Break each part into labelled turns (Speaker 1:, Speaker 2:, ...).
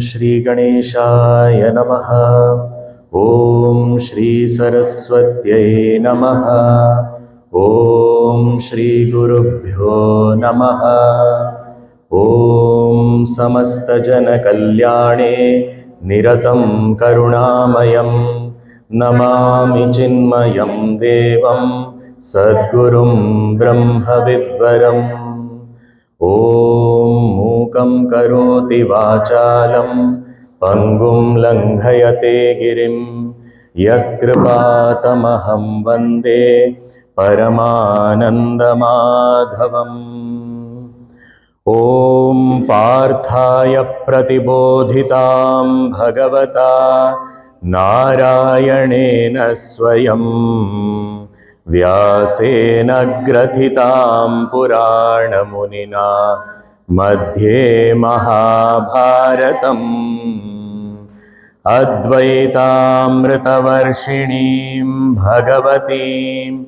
Speaker 1: श्री गणेशाय नमः। ॐ श्री सरस्वत्यै नमः। ॐ श्री गुरुभ्यो नमः। ॐ समस्तजनकल्याणे निरतं करुणामयं नमामि चिन्मयं देवं सद्गुरुं ब्रह्मविद्वरम्। ॐ मूकं करोति वाचालं पङ्गुं लङ्घयते गिरिं यत्कृपातमहं वन्दे परमानन्दमाधवम्। ॐ पार्थाय प्रतिबोधितां भगवता नारायणेन स्वयं व्यासेन ग्रथितां पुराणमुनिना मध्ये महाभारतम् अद्वैतामृतवर्षिणीं भगवतीम्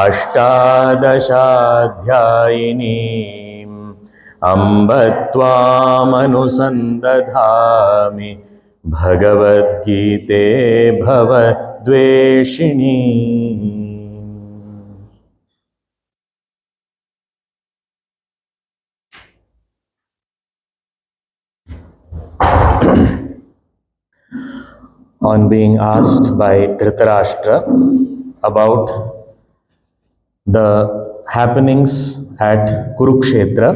Speaker 1: अष्टादशाध्यायिनीम् अम्ब त्वामनुसन्दधामि भगवद्गीते भवद्वेषिणी। On being asked by Dhritarashtra about the happenings at Kurukshetra,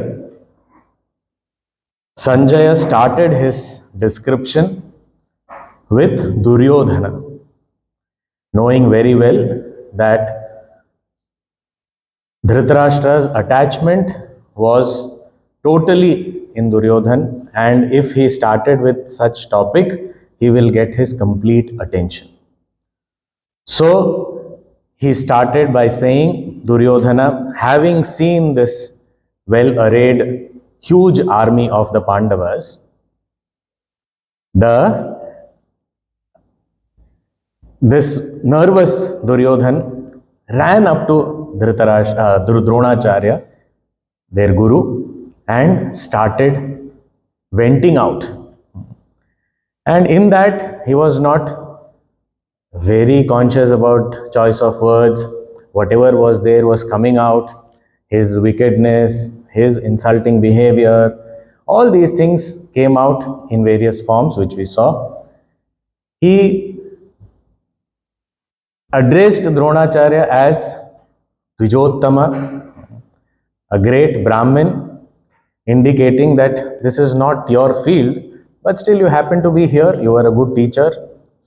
Speaker 1: Sanjaya started his description with Duryodhana, knowing very well that Dhritarashtra's attachment was totally in Duryodhana, and if he started with such topic, he will get his complete attention. So he started by saying, Duryodhana, having seen this well-arrayed, huge army of the Pandavas, this nervous Duryodhana ran up to Dronacharya, their guru, and started venting out. And in that, he was not very conscious about choice of words. Whatever was there was coming out. His wickedness, his insulting behavior, all these things came out in various forms, which we saw. He addressed Dronacharya as Dvijottama, a great Brahmin, indicating that this is not your field, but still you happen to be here, you are a good teacher,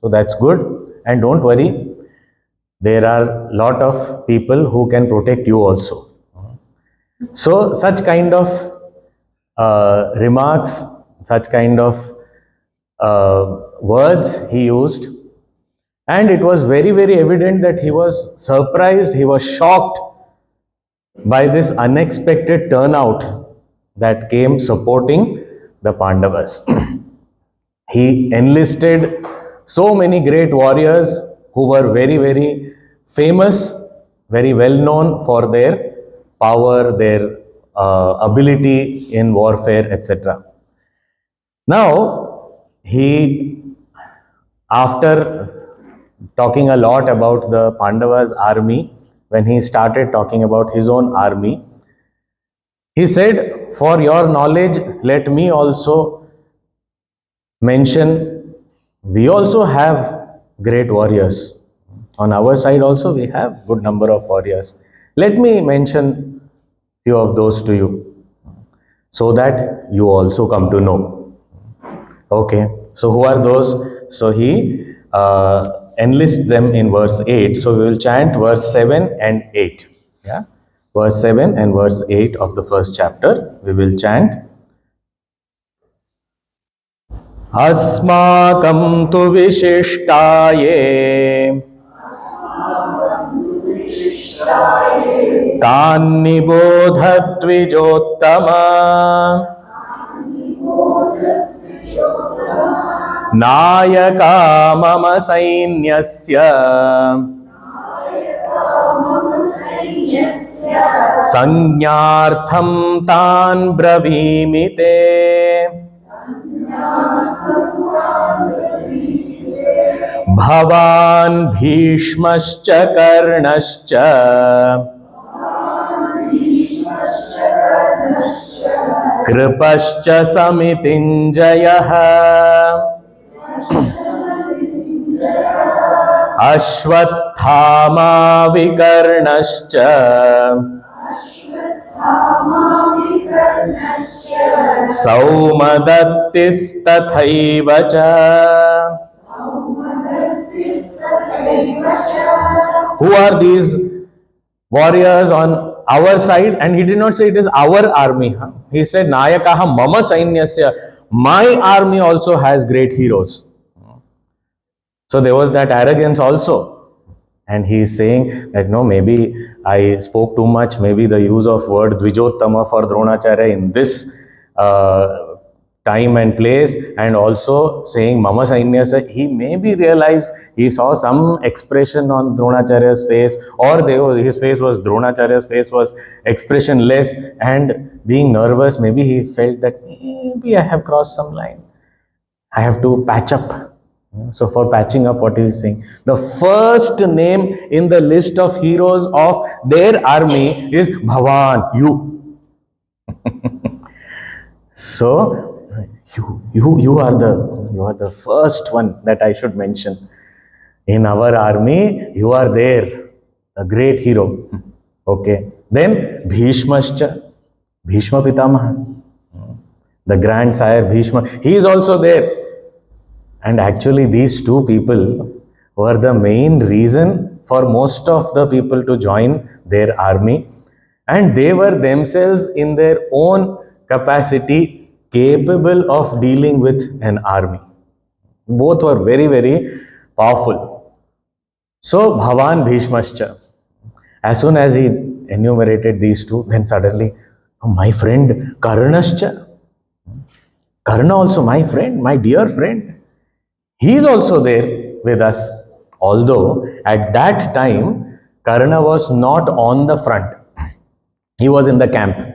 Speaker 1: so that's good, and don't worry, there are a lot of people who can protect you also. So such kind of remarks, such kind of words he used, and it was very, very evident that he was surprised, he was shocked by this unexpected turnout that came supporting the Pandavas. He enlisted so many great warriors who were very, very famous, very well known for their power, their ability in warfare, etc. Now, he, after talking a lot about the Pandavas' army, when he started talking about his own army, he said, for your knowledge, let me also mention, we also have great warriors. On our side also, we have good number of warriors. Let me mention few of those to you, so that you also come to know. Okay, so who are those? So he enlists them in verse 8. So we will chant verse 7 and 8. Yeah, verse 7 and verse 8 of the first chapter. We will chant. अस्माकं तु विशिष्टाये तान्निबोध द्विजोत्तम नायका मम सैन्यस्य संज्ञार्थं तान् ब्रवीमि ते। भवान् भीष्मश्च कर्णश्च कृपश्च समितिञ्जयः अश्वत्थामा विकर्णश्च सौमदत्तिस्तथैव च. Who are these warriors on our side? And he did not say it is our army. He said, Nayakaha mama sainyasya. My army also has great heroes. So there was that arrogance also. And he is saying that no, maybe I spoke too much. Maybe the use of word Dvijottama for Dronacharya in this time and place, and also saying Mama Sainyasa, he maybe realized, he saw some expression on Dronacharya's face, or his face was, Dronacharya's face was expressionless, and being nervous, maybe he felt that maybe I have crossed some line. I have to patch up. So for patching up, what is he saying? The first name in the list of heroes of their army is Bhavan, you. So you are the first one that I should mention. In our army, you are there, a great hero. Okay. Then Bhishmascha, Bhishma Pitamaha, the grandsire Bhishma, he is also there. And actually these two people were the main reason for most of the people to join their army. And they were themselves in their own capacity capable of dealing with an army. Both were very, very powerful. So Bhavan Bhishmascha, as soon as he enumerated these two, then suddenly, oh, my friend Karnascha, Karna also my friend, my dear friend. He is also there with us. Although at that time, Karna was not on the front. He was in the camp.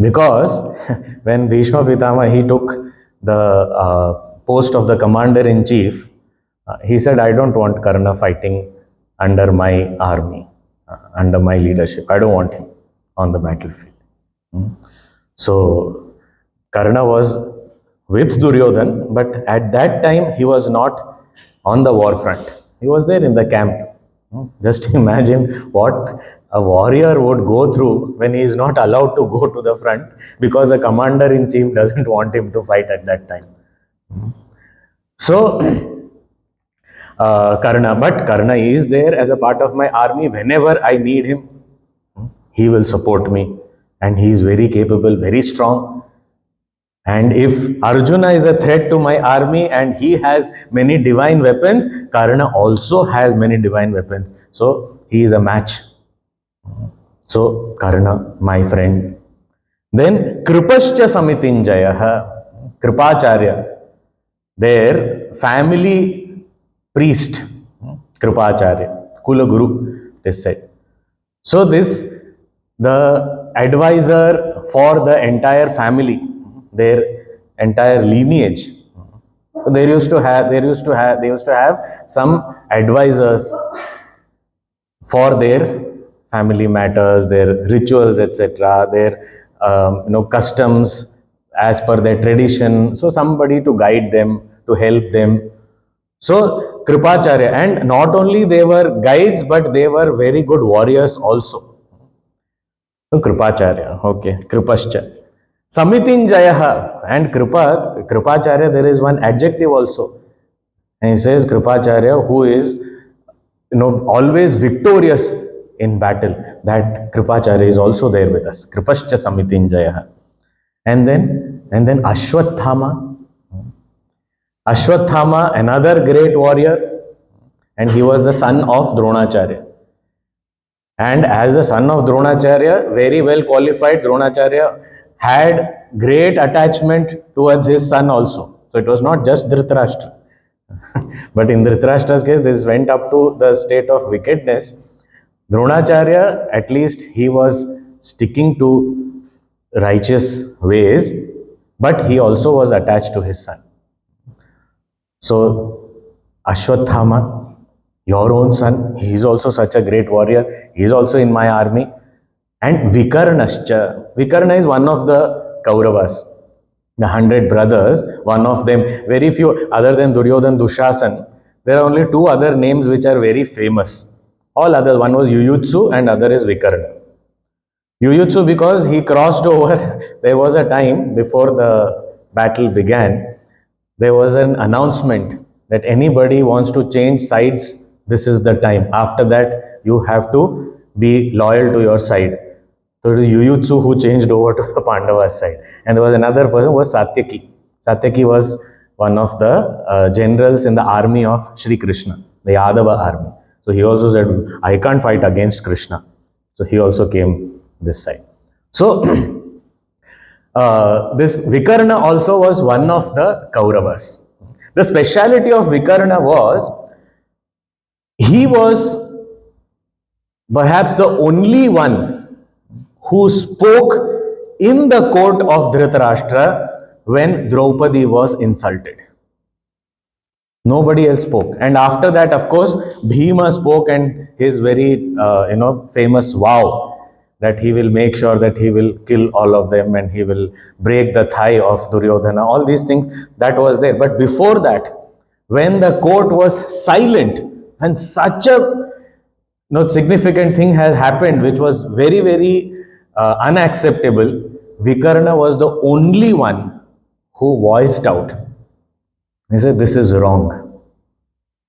Speaker 1: Because when Bhishma Pitama, he took the post of the commander-in-chief, he said, I don't want Karna fighting under my army, under my leadership. I don't want him on the battlefield. So Karna was with Duryodhana, but at that time he was not on the war front. He was there in the camp. Just imagine what a warrior would go through when he is not allowed to go to the front because the commander-in-chief doesn't want him to fight at that time. So, but Karna is there as a part of my army. Whenever I need him, he will support me. And he is very capable, very strong. And if Arjuna is a threat to my army and he has many divine weapons, Karna also has many divine weapons. So he is a match. So Karna, my friend. Then Kripascha Samitinjayaha, Kripacharya, their family priest, Kripacharya, Kula Guru, this said. So this, the advisor for the entire family, their entire lineage. So they used to have some advisors for their family matters, their rituals, etc., their customs as per their tradition. So somebody to guide them, to help them. So Kripacharya, and not only they were guides, but they were very good warriors also. So Kripacharya, okay, Kripascha. Samitinjayaha, and Kripacharya, there is one adjective also. And he says Kripacharya, who is always victorious in battle. That Kripacharya is also there with us. Kripascha Samitinjayaha. And then Ashwathama. Ashwathama, another great warrior, and he was the son of Dronacharya. And as the son of Dronacharya, very well qualified, Dronacharya had great attachment towards his son also. So it was not just Dhritarashtra. But in Dhritarashtra's case, this went up to the state of wickedness. Dronacharya, at least he was sticking to righteous ways, but he also was attached to his son. So Ashwathama, your own son, he is also such a great warrior. He is also in my army. And Vikarnascha. Vikarna is one of the Kauravas, the 100 brothers. One of them, very few, other than Duryodhana, Dushasan, there are only two other names which are very famous. All others, one was Yuyutsu and other is Vikarna. Yuyutsu because he crossed over, there was a time before the battle began, there was an announcement that anybody wants to change sides, this is the time. After that, you have to be loyal to your side. So it was Yuyutsu who changed over to the Pandavas side. And there was another person who was Satyaki. Satyaki was one of the generals in the army of Sri Krishna, the Yadava army. So he also said, I can't fight against Krishna. So he also came this side. So this Vikarna also was one of the Kauravas. The speciality of Vikarna was, he was perhaps the only one who spoke in the court of Dhritarashtra when Draupadi was insulted. Nobody else spoke. And after that, of course, Bhima spoke, and his very famous vow that he will make sure that he will kill all of them and he will break the thigh of Duryodhana, all these things, that was there. But before that, when the court was silent and such a significant thing has happened which was very, very unacceptable, Vikarna was the only one who voiced out. He said, this is wrong.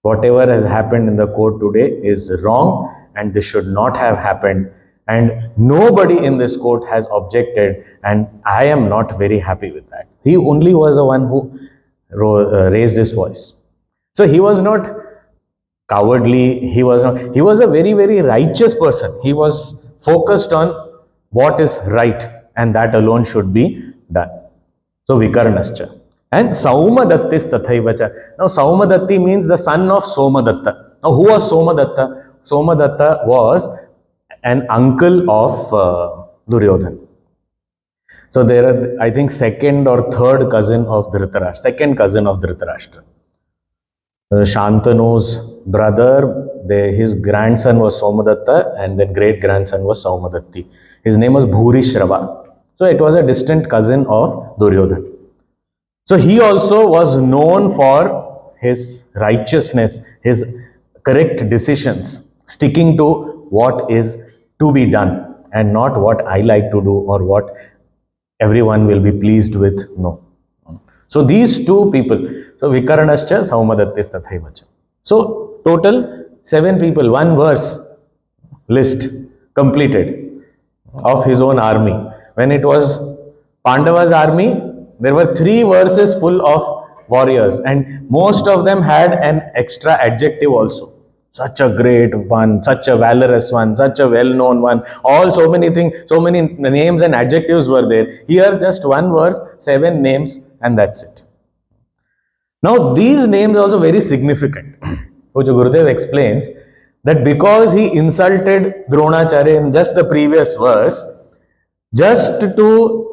Speaker 1: Whatever has happened in the court today is wrong and this should not have happened. And nobody in this court has objected, and I am not very happy with that. He only was the one who raised his voice. So he was not cowardly, he was a very, very righteous person. He was focused on what is right, and that alone should be done. So Vikarnascha. And Saumadattis Tathaivacha. Now Saumadatti means the son of Somadatta. Now who was Somadatta? Somadatta was an uncle of Duryodhana. So there are, I think, second or third cousin of Dhritarashtra, second cousin of Dhritarashtra. Shantanu's brother, his grandson was Somadatta, and then great grandson was Saumadatti. His name was Bhurishrava. So it was a distant cousin of Duryodhana. So he also was known for his righteousness, his correct decisions, sticking to what is to be done and not what I like to do or what everyone will be pleased with. No. So these two people, so Vikarnascha, Saumadattis Tathaivacha. So total 7 people, one verse list completed of his own army. When it was Pandava's army, there were 3 verses full of warriors, and most of them had an extra adjective also. Such a great one, such a valorous one, such a well-known one. All so many things, so many names and adjectives were there. Here just one verse, 7 names, and that's it. Now these names are also very significant. Which Gurudev explains that because he insulted Dronacharya in just the previous verse, just to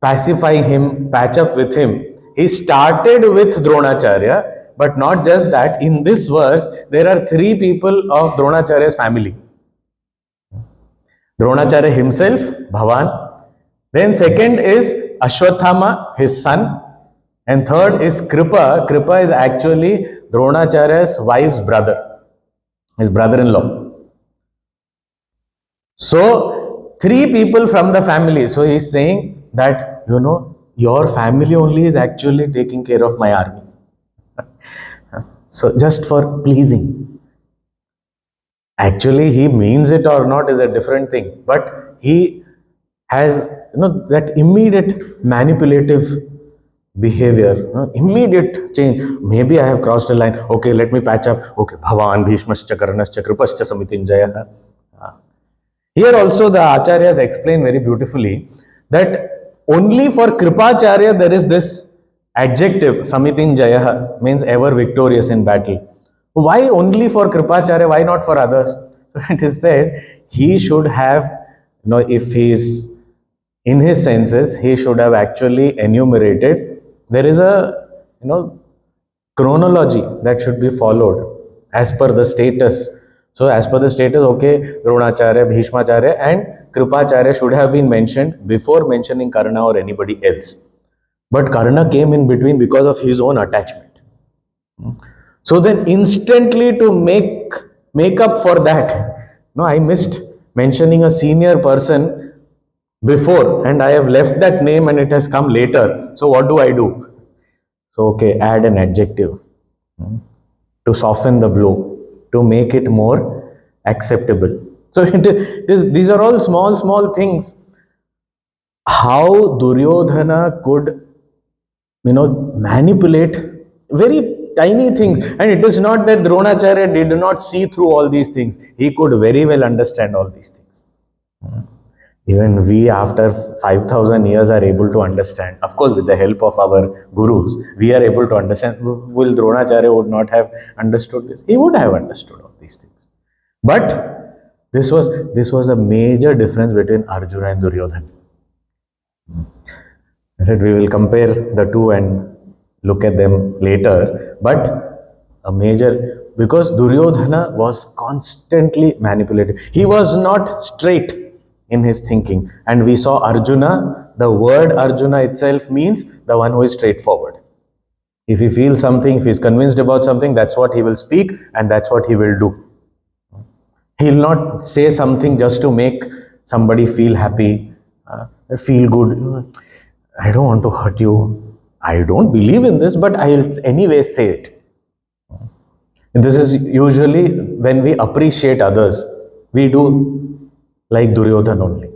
Speaker 1: pacify him, patch up with him, he started with Dronacharya. But not just that, in this verse, there are 3 people of Dronacharya's family. Dronacharya himself, Bhavan. Then second is Ashwathama, his son. And third is Kripa. Kripa is actually Dronacharya's wife's brother, his brother-in-law. So, 3 people from the family. So, he is saying that, your family only is actually taking care of my army. So, just for pleasing. Actually, he means it or not is a different thing. But he has, that immediate manipulative behavior, immediate change. Maybe I have crossed a line. Okay, let me patch up. Okay, Bhavan, Bhishmascha, Karnascha, Kripascha, Samitinjaya. Here also the Acharyas explain very beautifully that only for Kripacharya there is this adjective, Samitinjaya, means ever victorious in battle. Why only for Kripacharya? Why not for others? It is said he should have, if he is in his senses, he should have actually enumerated. There is a, chronology that should be followed as per the status. So as per the status, okay, Dronacharya, Bhishmacharya and Kripacharya should have been mentioned before mentioning Karna or anybody else. But Karna came in between because of his own attachment. So then instantly to make up for that, no, I missed mentioning a senior person before and I have left that name and it has come later. So what do I do? So okay, add an adjective to soften the blow, to make it more acceptable. So these are all small things. How Duryodhana could, manipulate very tiny things. And it is not that Dronacharya did not see through all these things. He could very well understand all these things. Even we, after 5,000 years, are able to understand. Of course, with the help of our gurus, we are able to understand. Will Dronacharya would not have understood this? He would have understood all these things. But this was a major difference between Arjuna and Duryodhana. I said we will compare the two and look at them later. But a major, because Duryodhana was constantly manipulative. He was not straight in his thinking. And we saw Arjuna, the word Arjuna itself means the one who is straightforward. If he feels something, if he is convinced about something, that's what he will speak and that's what he will do. He will not say something just to make somebody feel happy, feel good. I don't want to hurt you. I don't believe in this, but I'll anyway say it. This is usually when we appreciate others, we do like Duryodhana only.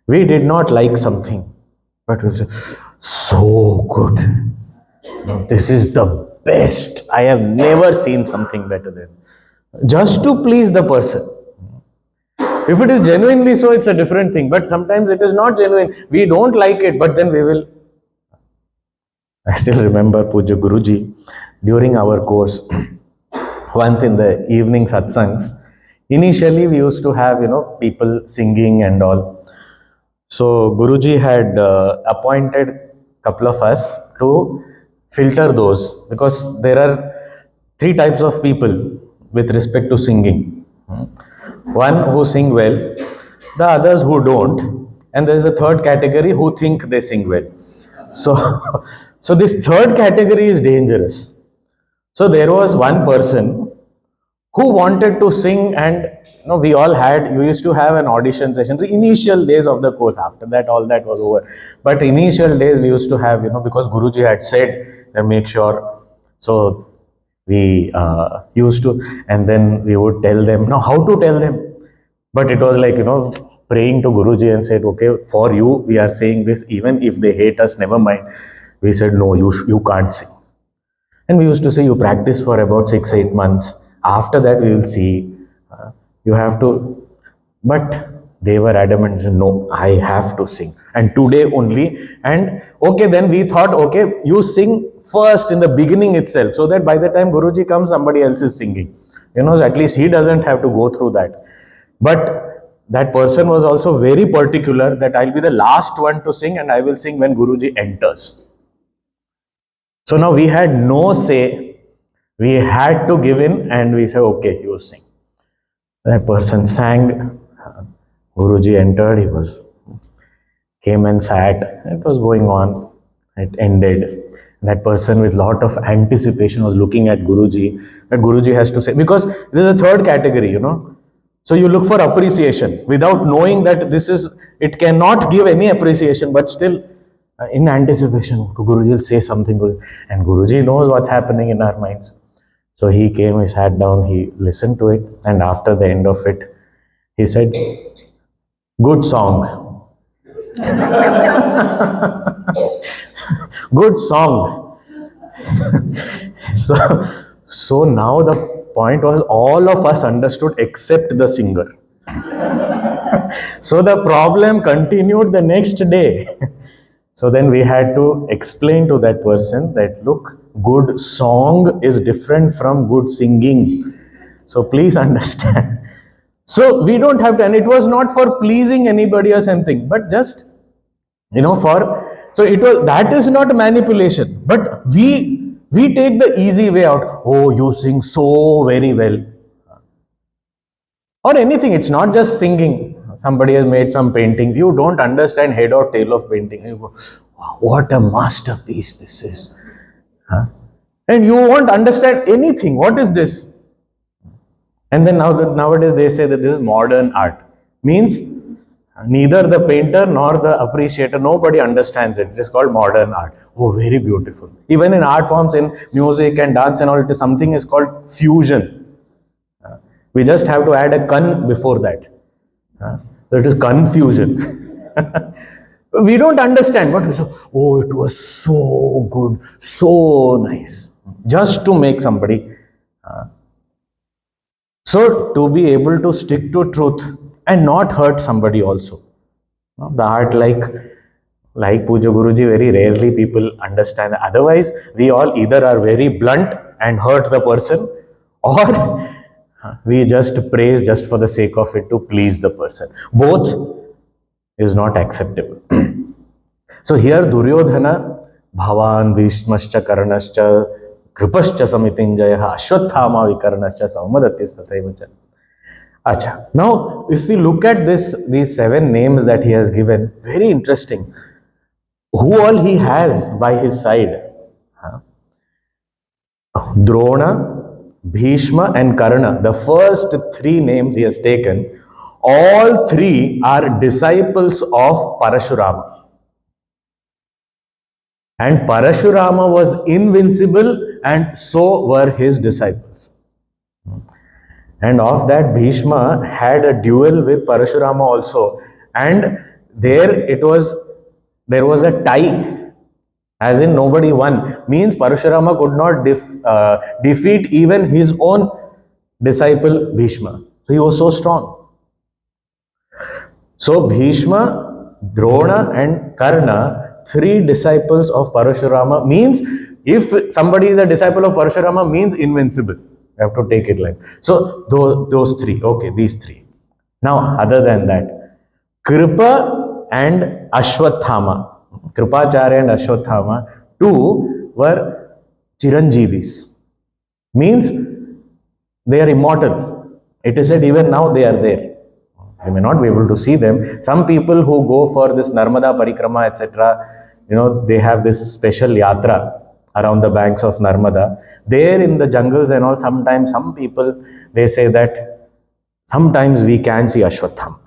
Speaker 1: We did not like something, but we say, so good. This is the best. I have never seen something better than. Just to please the person. If it is genuinely so, it's a different thing. But sometimes it is not genuine. We don't like it, but then we will. I still remember Puja Guruji during our course, once in the evening satsangs. Initially, we used to have, people singing and all. So Guruji had appointed a couple of us to filter those, because there are three types of people with respect to singing. One who sing well, the others who don't, and there is a third category who think they sing well. So, so this third category is dangerous. So there was one person who wanted to sing, and we all had, you used to have an audition session, the initial days of the course. After that, all that was over. But initial days we used to have, because Guruji had said, make sure. So we used to, and then we would tell them, now how to tell them. But it was like, praying to Guruji and said, okay, for you, we are saying this, even if they hate us, never mind. We said, no, you can't sing. And we used to say, you practice for about 6-8 months. After that, we will see. You have to. But they were adamant, no, I have to sing. And today only. And okay, then we thought, okay, you sing first in the beginning itself, so that by the time Guruji comes, somebody else is singing. At least he doesn't have to go through that. But that person was also very particular that I'll be the last one to sing and I will sing when Guruji enters. So now we had no say. We had to give in and we said, okay, you sing. That person sang. Guruji entered. He came and sat. It was going on. It ended. That person with lot of anticipation was looking at Guruji. That Guruji has to say, because this is a third category, So you look for appreciation without knowing that it cannot give any appreciation, but still in anticipation, Guruji will say something, and Guruji knows what's happening in our minds. So he came, he sat down, he listened to it, and after the end of it, he said, good song. Good song. So now the point was, all of us understood except the singer. So the problem continued the next day. So then we had to explain to that person that, look, good song is different from good singing. So please understand. So we don't have to, and it was not for pleasing anybody or something, but just, so that is not manipulation. But we We take the easy way out. Oh, you sing so very well. Or anything, it's not just singing. Somebody has made some painting. You don't understand head or tail of painting. You go, wow, what a masterpiece this is. Huh? And you won't understand anything. What is this? And then nowadays they say that this is modern art. Means neither the painter nor the appreciator, nobody understands it. It is called modern art. Oh, very beautiful. Even in art forms, in music and dance and all, it is something is called fusion. We just have to add a kan before that. So it is confusion. We don't understand, but we say, oh, it was so good, so nice. Just to make somebody. So to be able to stick to truth and not hurt somebody also. The art like Puja Guruji, very rarely people understand. Otherwise, we all either are very blunt and hurt the person, or we just praise just for the sake of it to please the person. Both is not acceptable. So here Duryodhana, Bhavan, Bhishmascha, Karnascha, Kripascha, Samitinjaya, Ashwathama, Vikarnascha, Saumadatis, Tathaivacha. Acha. Now, if we look at these 7 names that he has given, very interesting. Who all he has by his side? Drona, Bhishma and Karna, the first 3 names he has taken, all 3 are disciples of Parashurama. And Parashurama was invincible and so were his disciples. And of that, Bhishma had a duel with Parashurama also. And there was a tie, as in nobody won. Means Parashurama could not defeat even his own disciple Bhishma. So he was so strong. So Bhishma, Drona and Karna, 3 disciples of Parashurama, means if somebody is a disciple of Parashurama, means invincible. You have to take it like. So those 3, okay, these 3. Now other than that, Kripa and Ashwathama, Kripacharya and Ashwathama, 2 were Chiranjeevis. Means they are immortal. It is said even now they are there. You may not be able to see them. Some people who go for this Narmada Parikrama, etc., they have this special yatra around the banks of Narmada. There in the jungles and all, sometimes some people, they say that sometimes we can see Ashwathama.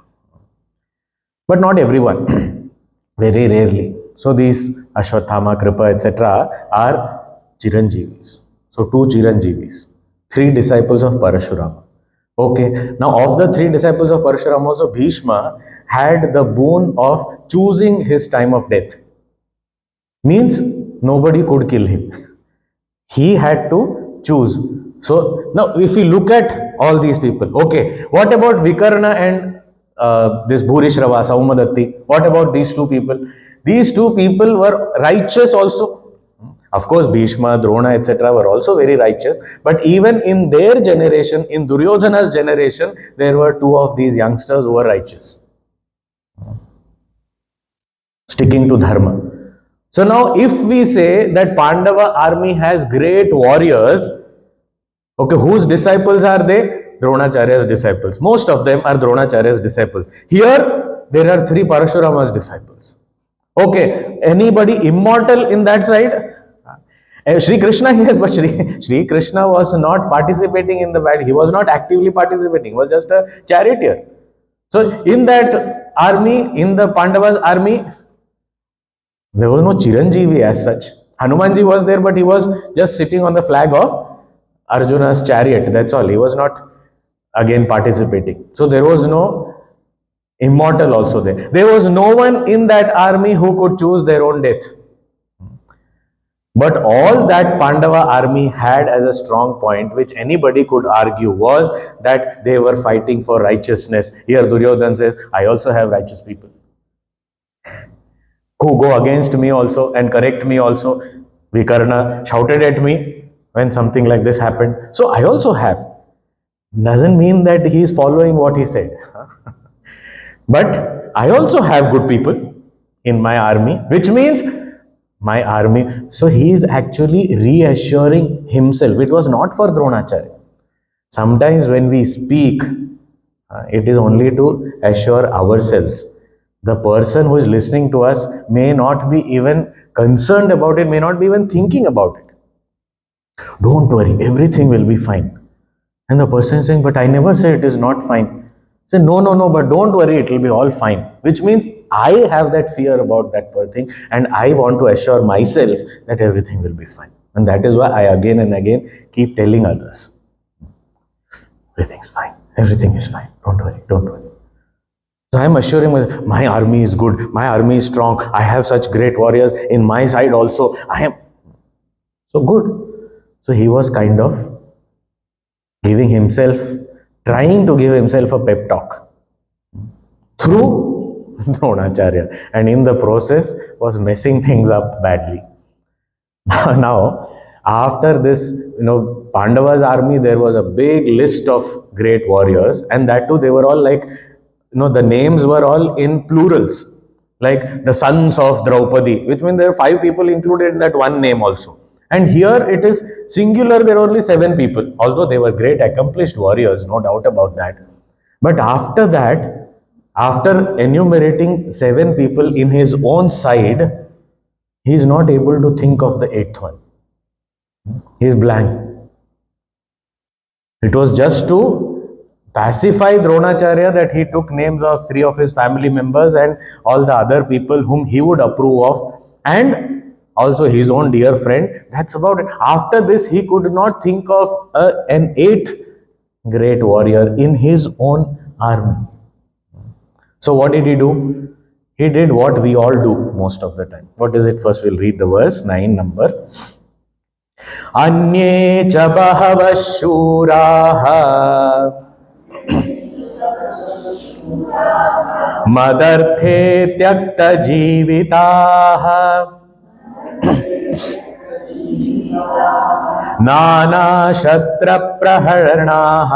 Speaker 1: But not everyone. Very rarely. So these Ashwathama, Kripa, etc. are Chiranjeevis. So 2 Chiranjeevis. 3 disciples of Parashurama. Okay, now of the 3 disciples of Parashurama also, Bhishma had the boon of choosing his time of death. Means nobody could kill him. He had to choose. So now if we look at all these people, okay, what about Vikarna and this Bhurishrava, Saumadatti? What about these 2 people? These 2 people were righteous also. Of course, Bhishma, Drona, etc. were also very righteous. But even in their generation, in Duryodhana's generation, there were 2 of these youngsters who were righteous. Sticking to Dharma. So now if we say that Pandava army has great warriors, okay, whose disciples are they? Dronacharya's disciples. Most of them are Dronacharya's disciples. Here, there are 3 Parashurama's disciples. Okay, anybody immortal in that side? Sri Krishna, yes, but Sri Krishna was not participating in the battle. He was not actively participating. He was just a charioteer. So in that army, in the Pandavas army, there was no Chiranjeevi as such. Hanumanji was there, but he was just sitting on the flag of Arjuna's chariot. That's all. He was not again participating. So there was no immortal also there. There was no one in that army who could choose their own death. But all that Pandava army had as a strong point, which anybody could argue, was that they were fighting for righteousness. Here Duryodhana says, I also have righteous people who go against me also and correct me also. Vikarna shouted at me when something like this happened. So I also have. Doesn't mean that he is following what he said. But I also have good people in my army, which means my army. So he is actually reassuring himself. It was not for Dronacharya. Sometimes when we speak, it is only to assure ourselves. The person who is listening to us may not be even concerned about it, may not be even thinking about it. Don't worry, everything will be fine. And the person is saying, but I never say it is not fine. Say, no, no, no, but don't worry, it will be all fine. Which means I have that fear about that thing and I want to assure myself that everything will be fine. And that is why I again and again keep telling others, everything is fine, everything is fine, don't worry, don't worry. So I am assuring myself, my army is good, my army is strong, I have such great warriors in my side also, I am so good. So he was kind of giving himself, trying to give himself a pep talk through Dronacharya, and in the process was messing things up badly. Now, after this, Pandava's army, there was a big list of great warriors, and that too, they were all like, the names were all in plurals, like the sons of Draupadi, which means there are 5 people included in that one name also. And here it is singular, there are only 7 people, although they were great, accomplished warriors, no doubt about that. But after that, after enumerating 7 people in his own side, he is not able to think of the 8th one. He is blank. It was just to pacify Dronacharya that he took names of 3 of his family members and all the other people whom he would approve of, and also his own dear friend. That's about it. After this, he could not think of an 8th great warrior in his own army. So what did he do? He did what we all do most of the time. What is it? First we'll read the verse 9 number. अन्ये च बहवः शूराः मदर्थे त्यक्तजीविताः नानाशस्त्रप्रहरणाः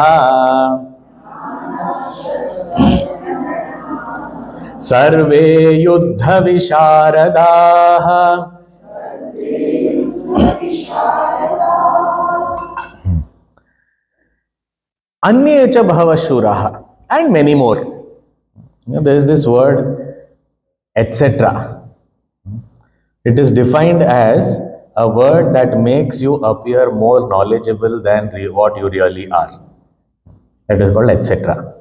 Speaker 1: सर्वे युद्धविशारदाः Anye cha bhavashuraha, and many more. There is this word, etc. It is defined as a word that makes you appear more knowledgeable than what you really are. That is called etc.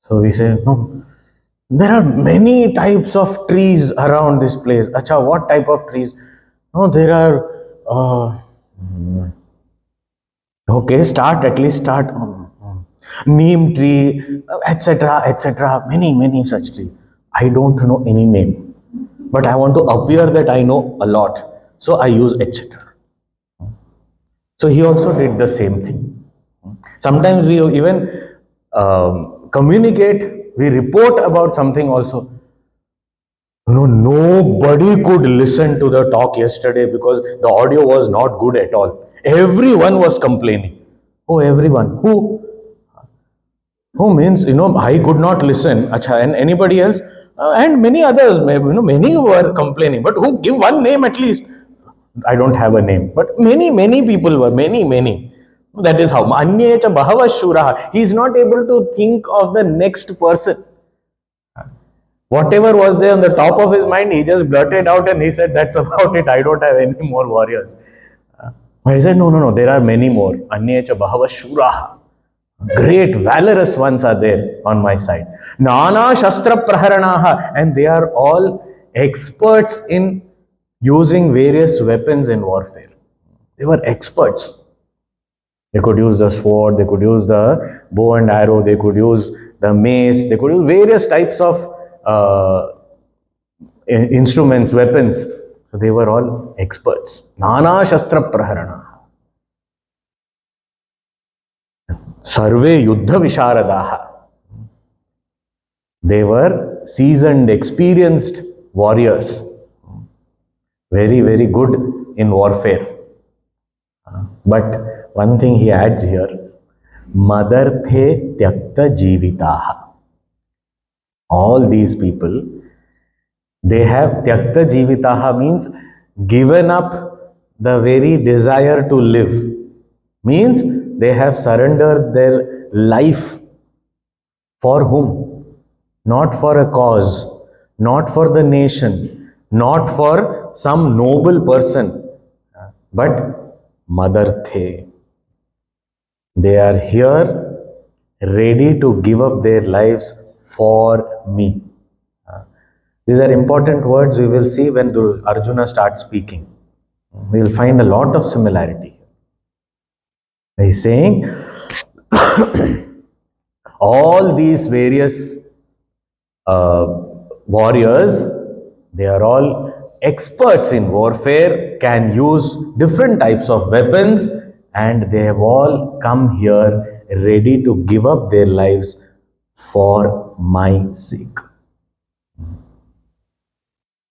Speaker 1: So we say, no, there are many types of trees around this place. Acha, what type of trees? No, there are, okay, at least start. Neem tree, etc., etc. Many such trees. I don't know any name, but I want to appear that I know a lot. So I use etc. So he also did the same thing. Sometimes we even communicate, we report about something also. Nobody could listen to the talk yesterday because the audio was not good at all. Everyone was complaining. Oh, everyone. Who? Who means, I could not listen. Acha, and anybody else? And many others, many were complaining. But who? Give one name at least. I don't have a name. But many people were. Many. That is how. Anyecha bahava shuraha. He is not able to think of the next person. Whatever was there on the top of his mind, he just blurted out and he said, that's about it. I don't have any more warriors. But he said, no. There are many more. Anyecha bahava shuraha. Great, valorous ones are there on my side. Nana Shastra Praharanaha, and they are all experts in using various weapons in warfare. They were experts. They could use the sword, they could use the bow and arrow, they could use the mace, they could use various types of instruments, weapons. So they were all experts. Nana Shastra Praharanaha. Sarve Yuddha Visharadaha. They were seasoned, experienced warriors. Very good in warfare. But one thing he adds here, Madarthe Tyakta Jivitaha. All these people, they have Tyakta Jivitaha means given up the very desire to live. Means they have surrendered their life. For whom? Not for a cause, not for the nation, not for some noble person, but Mother The. They are here ready to give up their lives for me. These are important words we will see when Arjuna starts speaking. We will find a lot of similarity. He's saying all these various uh, warriors, they are all experts in warfare, can use different types of weapons, and they have all come here ready to give up their lives for my sake.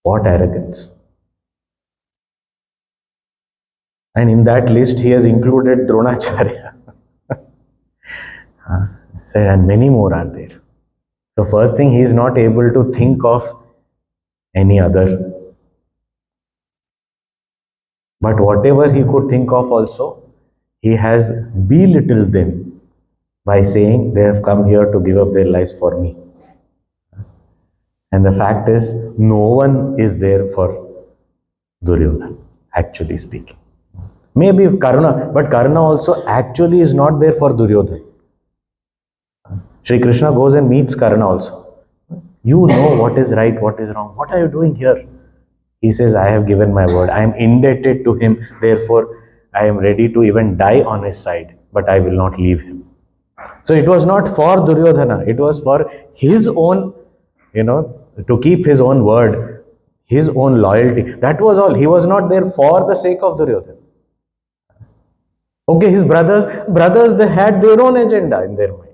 Speaker 1: What arrogance! And in that list, he has included Dronacharya. And many more are there. So, first thing, he is not able to think of any other. But whatever he could think of also, he has belittled them by saying they have come here to give up their lives for me. And the fact is, no one is there for Duryodhana, actually speaking. Maybe Karna, but Karna also actually is not there for Duryodhana. Shri Krishna goes and meets Karna also. You know what is right, what is wrong. What are you doing here? He says, I have given my word. I am indebted to him. Therefore, I am ready to even die on his side. But I will not leave him. So it was not for Duryodhana. It was for his own, to keep his own word, his own loyalty. That was all. He was not there for the sake of Duryodhana. Okay, his brothers, they had their own agenda in their mind.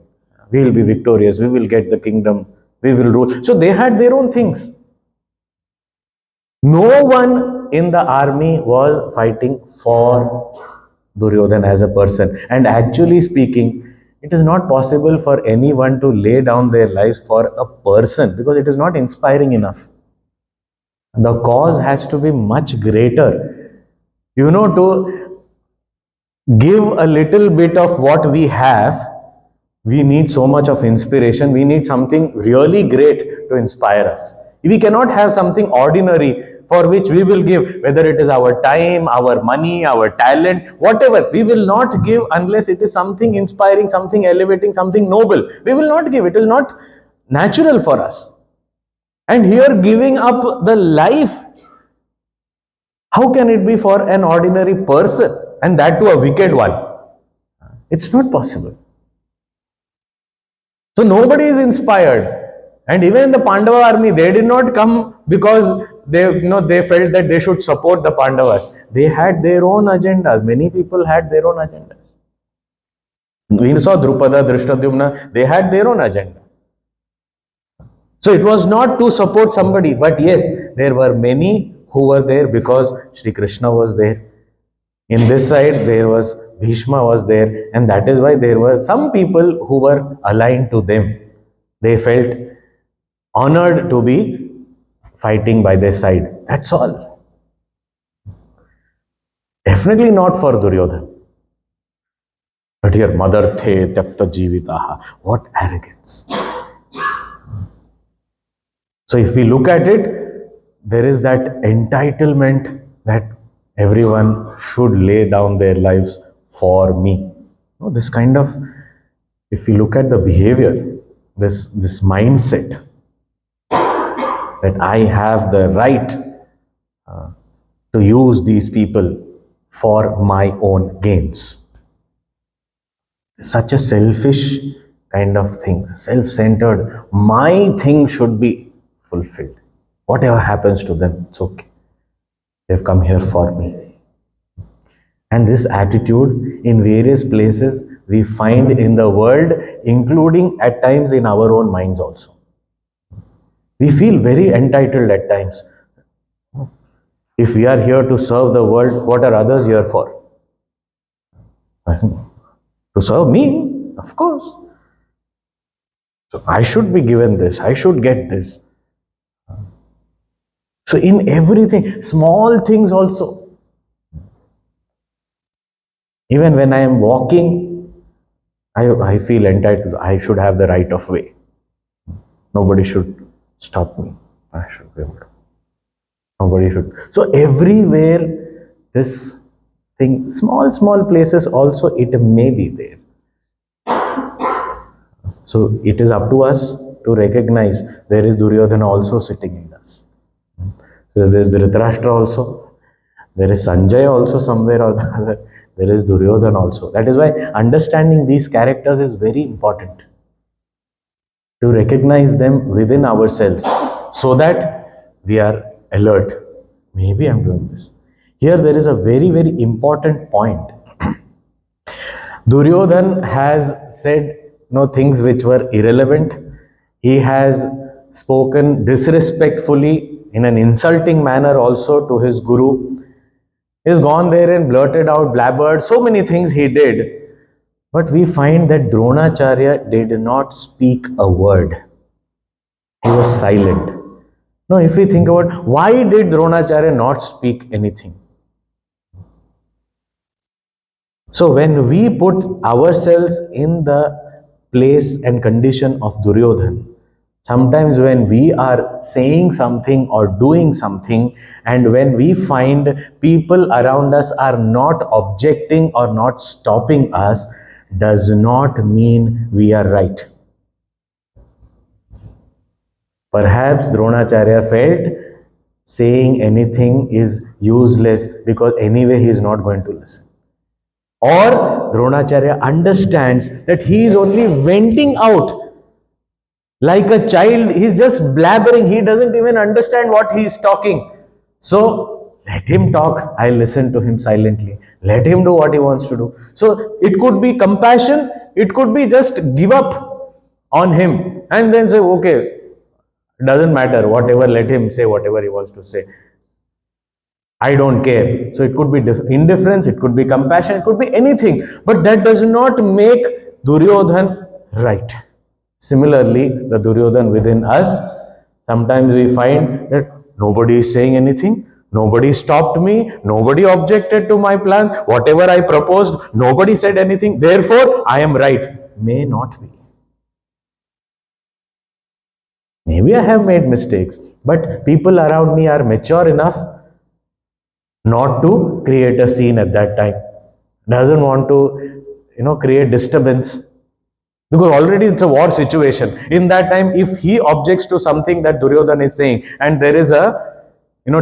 Speaker 1: We will be victorious. We will get the kingdom. We will rule. So they had their own things. No one in the army was fighting for Duryodhana as a person. And actually speaking, it is not possible for anyone to lay down their lives for a person because it is not inspiring enough. The cause has to be much greater. To give a little bit of what we have, we need so much of inspiration. We need something really great to inspire us. We cannot have something ordinary for which we will give, whether it is our time, our money, our talent, whatever. We will not give unless it is something inspiring, something elevating, something noble. We will not give. It is not natural for us. And here, giving up the life, how can it be for an ordinary person? And that too a wicked one. It's not possible. So nobody is inspired. And even in the Pandava army, they did not come because they felt that they should support the Pandavas. They had their own agendas. Many people had their own agendas. We saw Drupada, Drishtadyumna, they had their own agenda. So it was not to support somebody, but yes, there were many who were there because Shri Krishna was there. In this side, there was Bhishma was there, and that is why there were some people who were aligned to them. They felt honored to be fighting by their side. That's all. Definitely not for Duryodhana. But here, Mother The Tyakta Jivitaha. What arrogance. So if we look at it, there is that entitlement that everyone should lay down their lives for me. This kind of, if we look at the behavior, this mindset that I have the right to use these people for my own gains. Such a selfish kind of thing, self-centered. My thing should be fulfilled. Whatever happens to them, it's okay. They've come here for me. And this attitude in various places we find in the world, including at times in our own minds also. We feel very entitled at times. If we are here to serve the world, what are others here for? To serve me, of course. So I should be given this, I should get this. So in everything, small things also. Even when I am walking, I feel entitled. I should have the right of way. Nobody should stop me. I should be able to. Nobody should. So everywhere, this thing, small places also, it may be there. So it is up to us to recognize there is Duryodhana also sitting in us. So there is Dhritarashtra also. There is Sanjay also somewhere or the other. There is Duryodhana also. That is why understanding these characters is very important. To recognize them within ourselves so that we are alert. Maybe I'm doing this. Here there is a very important point. Duryodhan has said no things which were irrelevant. He has spoken disrespectfully in an insulting manner also to his guru. He's gone there and blurted out, blabbered, so many things he did. But we find that Dronacharya did not speak a word. He was silent. Now, if we think about why did Dronacharya not speak anything? So, when we put ourselves in the place and condition of Duryodhana, sometimes when we are saying something or doing something, and when we find people around us are not objecting or not stopping us, does not mean we are right. Perhaps Dronacharya felt saying anything is useless because anyway he is not going to listen. Or Dronacharya understands that he is only venting out like a child. He is just blabbering. He doesn't even understand what he is talking. So let him talk. I listen to him silently. Let him do what he wants to do. So it could be compassion. It could be just give up on him and then say, okay, doesn't matter, whatever, let him say whatever he wants to say. I don't care. So it could be indifference, it could be compassion, it could be anything. But that does not make Duryodhan right. Similarly, the Duryodhan within us, sometimes we find that nobody is saying anything, nobody stopped me, nobody objected to my plan, whatever I proposed, nobody said anything, therefore I am right. May not be. Maybe I have made mistakes, but people around me are mature enough not to create a scene at that time. Doesn't want to, create disturbance because already it's a war situation. In that time, if he objects to something that Duryodhana is saying, and there is a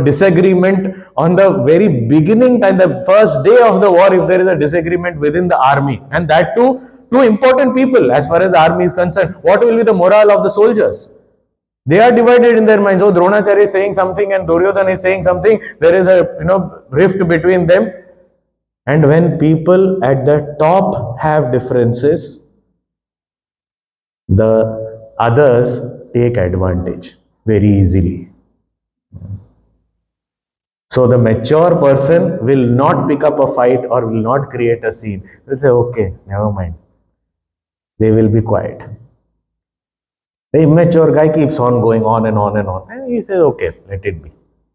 Speaker 1: disagreement on the very beginning time, the first day of the war, if there is a disagreement within the army, and that too, two important people as far as the army is concerned, what will be the morale of the soldiers? They are divided in their minds. Oh, Dronacharya is saying something and Duryodhana is saying something. There is a rift between them. And when people at the top have differences, the others take advantage very easily. So the mature person will not pick up a fight or will not create a scene. They'll say, okay, never mind. They will be quiet. The immature guy keeps on going on and on and on. And he says, okay, let it be.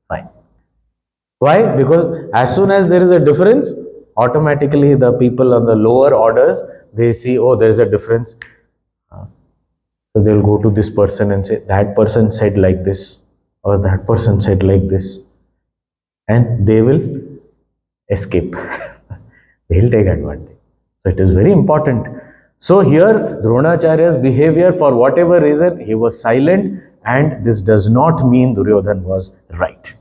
Speaker 1: Fine. Why? Because as soon as there is a difference, automatically the people on the lower orders, they see, oh, there is a difference. So they'll go to this person and say, that person said like this, or that person said like this. And they will escape. They'll take advantage. So it is very important. So here, Dronacharya's behavior, for whatever reason, he was silent, and this does not mean Duryodhana was right.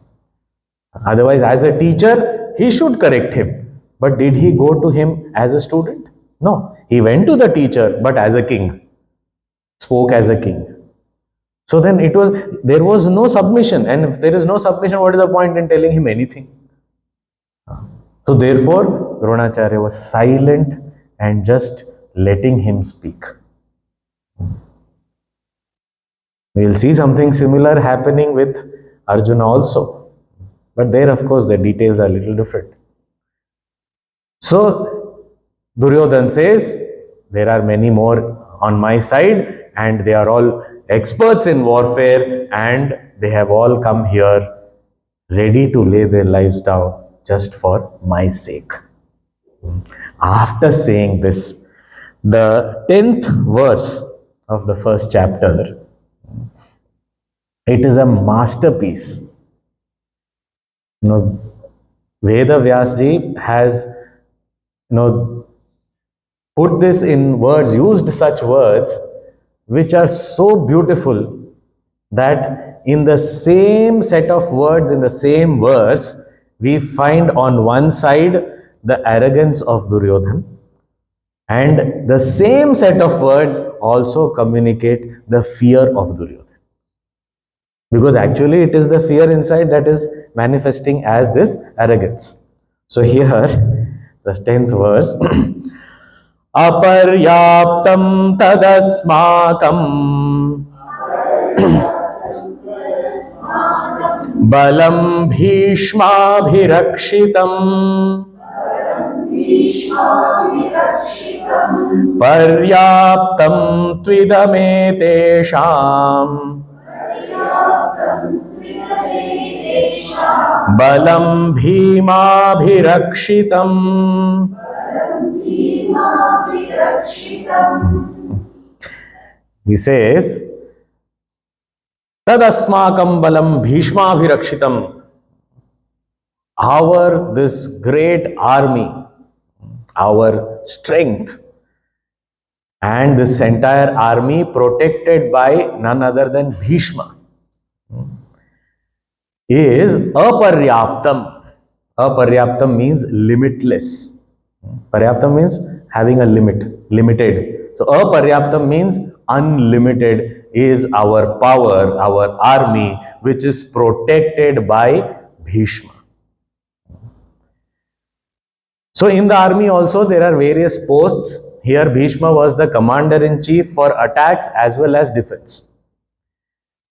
Speaker 1: Otherwise, as a teacher, he should correct him. But did he go to him as a student? No. He went to the teacher, but as a king. Spoke as a king. So then there was no submission. And if there is no submission, what is the point in telling him anything? So therefore, Dronacharya was silent and just letting him speak. We will see something similar happening with Arjuna also. But there, of course, the details are a little different. So, Duryodhana says, there are many more on my side and they are all experts in warfare and they have all come here ready to lay their lives down just for my sake. After saying this, the 10th verse of the first chapter, it is a masterpiece. Veda Vyasji has put this in words, used such words which are so beautiful that in the same set of words, in the same verse, we find on one side the arrogance of Duryodhana, and the same set of words also communicate the fear of Duryodhana. Because actually it is the fear inside that is manifesting as this arrogance. So here, the 10th verse, Aparyaptam tadasmakam balam bhishmabhirakshitam पर्याप्तं त्विदमेतेषां बलं भीमाभिरक्षितम्. He says, Tadasmakam balam bhishmabhirakshitam. Our this great army, our strength, and this entire army protected by none other than Bhishma, is aparyaptam. Aparyaptam means limitless. Paryaptam means having a limit, limited. So aparyaptam means unlimited is our power, our army, which is protected by Bhishma. So in the army also there are various posts. Here Bhishma was the commander-in-chief for attacks as well as defense.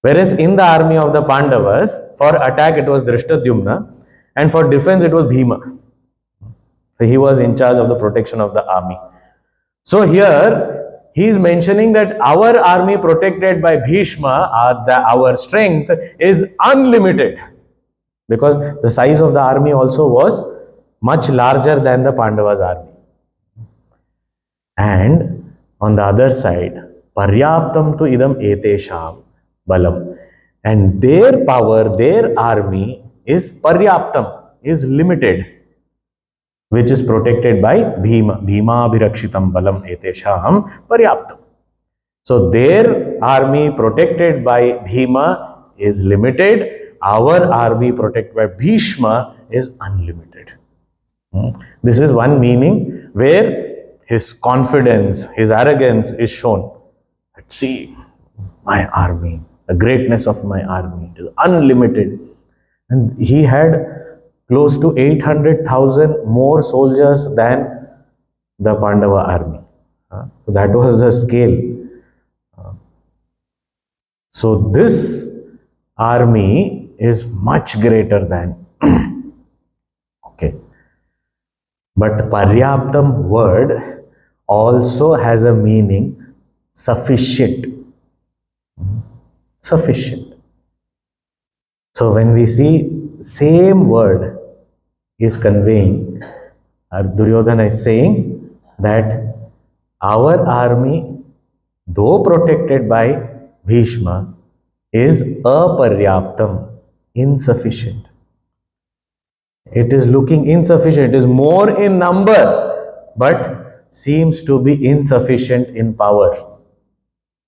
Speaker 1: Whereas in the army of the Pandavas, for attack it was Drishtadyumna and for defense it was Bhima. So he was in charge of the protection of the army. So here he is mentioning that our army protected by Bhishma, our strength is unlimited, because the size of the army also was much larger than the Pandavas' army. And on the other side, Paryaptam tu idam etesham balam. And their power, their army is Paryaptam, is limited, which is protected by Bhima. Bhima abhirakshitam balam etesham Paryaptam. So their army protected by Bhima is limited. Our army protected by Bhishma is unlimited. This is one meaning where his confidence, his arrogance is shown. See, my army, the greatness of my army is unlimited. And he had close to 800,000 more soldiers than the Pandava army. So that was the scale. So this army is much greater than. Okay. But Paryaptam word also has a meaning sufficient. Sufficient. So when we see same word is conveying, Duryodhana is saying that our army, though protected by Bhishma, is aparyaptam, insufficient. It is looking insufficient. It is more in number, but seems to be insufficient in power.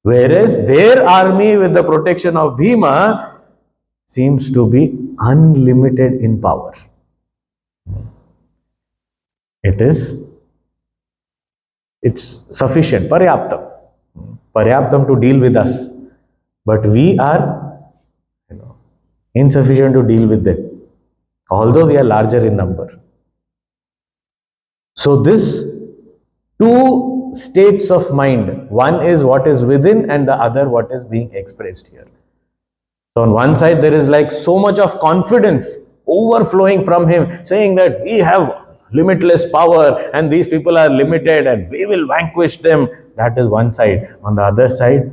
Speaker 1: Whereas their army with the protection of Bhima seems to be unlimited in power. It's sufficient, paryaptam. Paryaptam to deal with us. But we are insufficient to deal with them, although we are larger in number. So this two states of mind, one is what is within and the other what is being expressed here. So on one side there is like so much of confidence overflowing from him, saying that we have limitless power and these people are limited and we will vanquish them. That is one side. On the other side,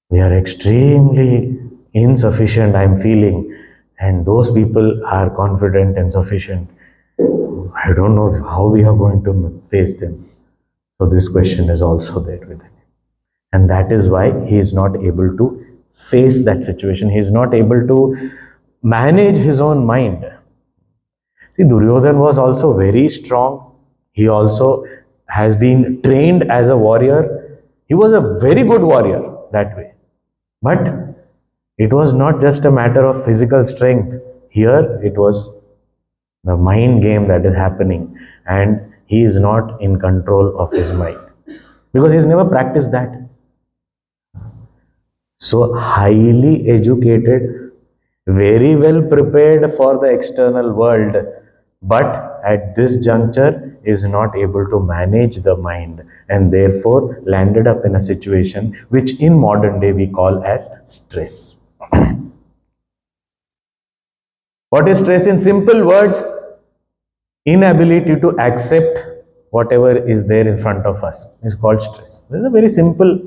Speaker 1: we are extremely insufficient, I am feeling, and those people are confident and sufficient. I don't know how we are going to face them. So this question is also there within him. And that is why he is not able to face that situation. He is not able to manage his own mind. See, Duryodhana was also very strong. He also has been trained as a warrior. He was a very good warrior that way. But it was not just a matter of physical strength. Here it was the mind game that is happening, and he is not in control of his mind because he's never practiced that. So, highly educated, very well prepared for the external world, but at this juncture is not able to manage the mind and therefore landed up in a situation which in modern day we call as stress. What is stress? In simple words, inability to accept whatever is there in front of us is called stress. These are very simple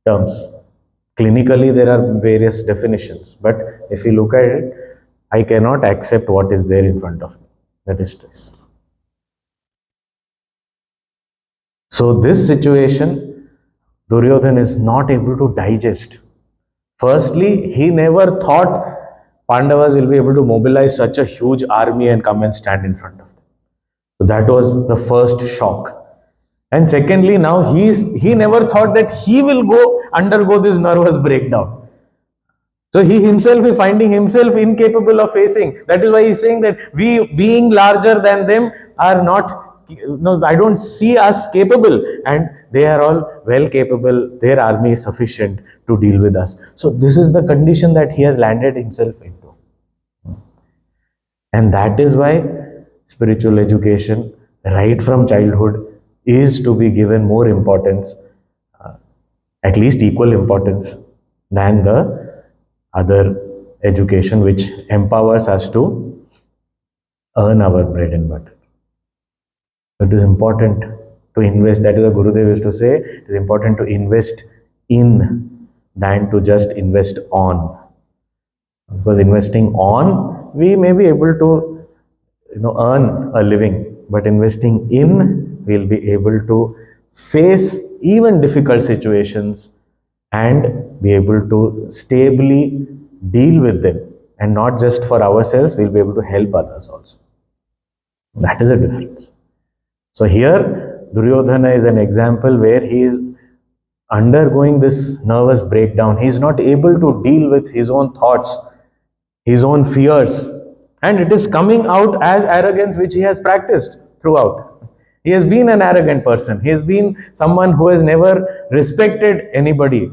Speaker 1: terms. Clinically, there are various definitions, but if you look at it, I cannot accept what is there in front of me. That is stress. So, this situation, Duryodhana is not able to digest. Firstly, he never thought Pandavas will be able to mobilize such a huge army and come and stand in front of them. So that was the first shock. And secondly, now he never thought that he will undergo this nervous breakdown. So he himself is finding himself incapable of facing. That is why he's saying that we, being larger than them, are not, no, I don't see us capable, and they are all well capable. Their army is sufficient to deal with us. So this is the condition that he has landed himself into. And that is why spiritual education, right from childhood, is to be given more importance, at least equal importance, than the other education which empowers us to earn our bread and butter. It is important to invest. That is what Gurudev used to say. It is important to invest in than to just invest on. Because investing on, we may be able to earn a living, but investing in, we'll be able to face even difficult situations and be able to stably deal with them, and not just for ourselves, we'll be able to help others also. That is a difference. So here Duryodhana is an example where he is undergoing this nervous breakdown. He is not able to deal with his own thoughts, his own fears, and it is coming out as arrogance which he has practiced throughout. He has been an arrogant person. He has been someone who has never respected anybody,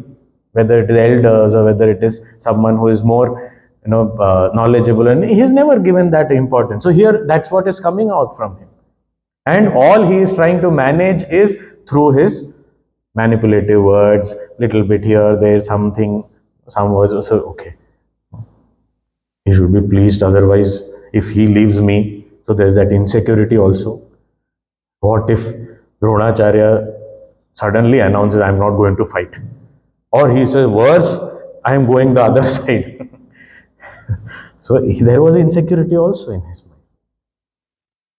Speaker 1: whether it is elders or whether it is someone who is more knowledgeable, and he has never given that importance. So here that's what is coming out from him, and all he is trying to manage is through his manipulative words. Little bit here, there, something, some words. So okay, he should be pleased, otherwise if he leaves me, so there's that insecurity also. What if Dronacharya suddenly announces, I'm not going to fight, or he says worse, I am going the other side. So there was insecurity also in his mind.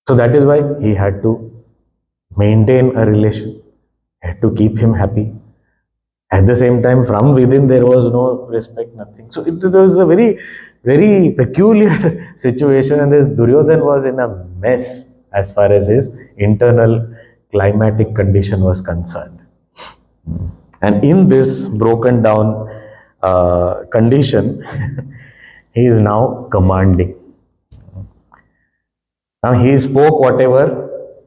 Speaker 1: So that is why he had to maintain a relation, had to keep him happy. At the same time, from within there was no respect, nothing. So it was a very, very peculiar situation, and this Duryodhana was in a mess as far as his internal climatic condition was concerned. And in this broken down condition, he is now commanding. Now he spoke whatever.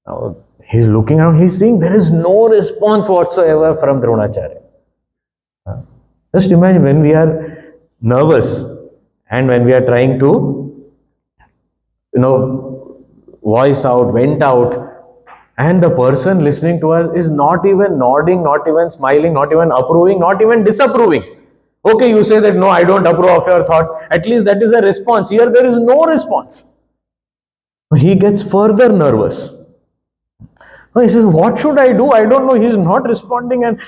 Speaker 1: Now he's looking around, he's seeing there is no response whatsoever from Dronacharya. Just imagine when we are nervous and when we are trying to, voice out, vent out, and the person listening to us is not even nodding, not even smiling, not even approving, not even disapproving. Okay, you say that no, I don't approve of your thoughts. At least that is a response. Here there is no response. He gets further nervous. He says, what should I do? I don't know. He's not responding, and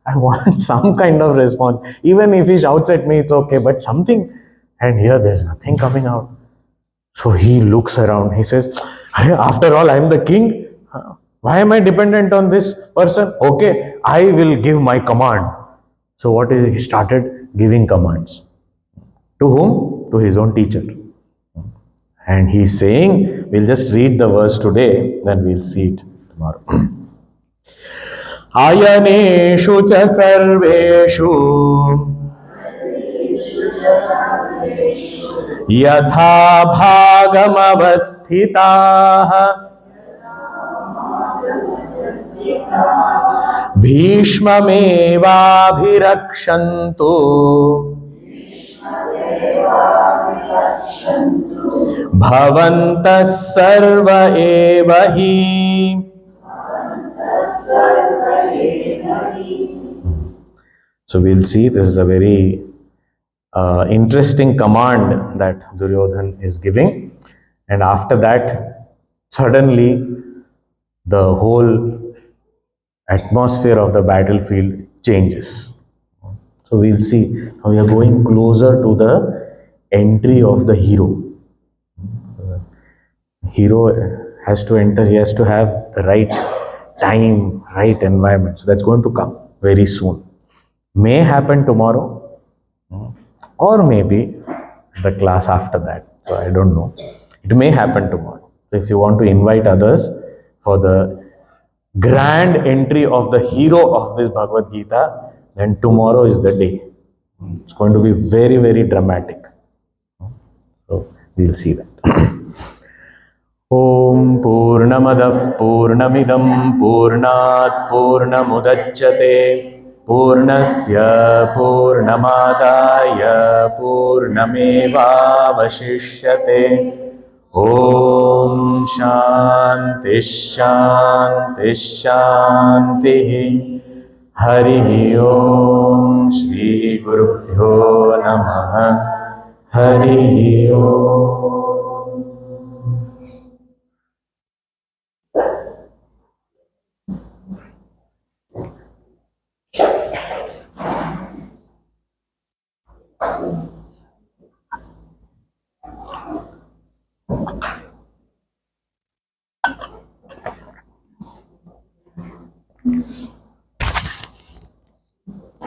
Speaker 1: I want some kind of response. Even if he shouts at me, it's okay, but something. And here there's nothing coming out. So he looks around. He says, after all, I'm the king. Why am I dependent on this person? Okay, I will give my command. So what is he started giving commands. To whom? To his own teacher. And he's saying, we'll just read the verse today, then we'll see it tomorrow. आयनेषु च सर्वेषु यथा भागमवस्थिताः भीष्ममेवाभिरक्षन्तु भवन्तः सर्व एव हि. So we'll see, this is a very interesting command that Duryodhana is giving. And after that, suddenly the whole atmosphere of the battlefield changes. So we'll see. Now we are going closer to the entry of the hero. Hero has to enter, he has to have the right time, right environment. So that's going to come very soon. May happen tomorrow, or maybe the class after that. So I don't know. It may happen tomorrow. So if you want to invite others for the grand entry of the hero of this Bhagavad Gita, then tomorrow is the day. It's going to be very, very dramatic. So we'll see that. Om Purnamadah Purnamidam Purnat Purnamudachyate Purnasya Purnamadaya Purnameva Vashishyate. Om Shanti Shanti Shanti. Hari Om Shri Gurubhyo Namaha. Hari Om.